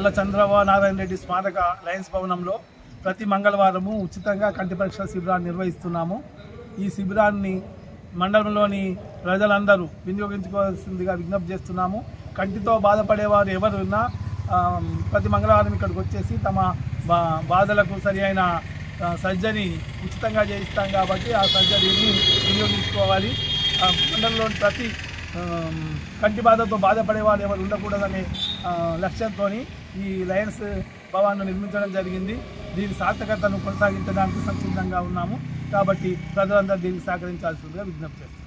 నల్ల చంద్రబాబు నారాయణ రెడ్డి స్మారక లయన్స్ భవనంలో ప్రతి మంగళవారము ఉచితంగా కంటి పరీక్షల శిబిరాన్ని నిర్వహిస్తున్నాము. ఈ శిబిరాన్ని మండలంలోని ప్రజలందరూ వినియోగించుకోవాల్సిందిగా విజ్ఞప్తి చేస్తున్నాము. కంటితో బాధపడేవారు ఎవరు ఉన్నా ప్రతి మంగళవారం ఇక్కడికి వచ్చేసి తమ బాధలకు సరి అయిన సర్జరీ ఉచితంగా చేయిస్తాం కాబట్టి ఆ సర్జరీని వినియోగించుకోవాలి. మండలంలోని ప్రతి కంటి బాధతో బాధపడేవారు ఎవరు ఉండకూడదనే లక్ష్యంతో ఈ లయన్స్ భవన్ను నిర్మించడం జరిగింది. దీని సార్థకతను కొనసాగించడానికి సంసిద్ధంగా ఉన్నాము. కాబట్టి ప్రజలందరూ దీనికి సహకరించాల్సిందిగా విజ్ఞప్తి చేస్తున్నాం.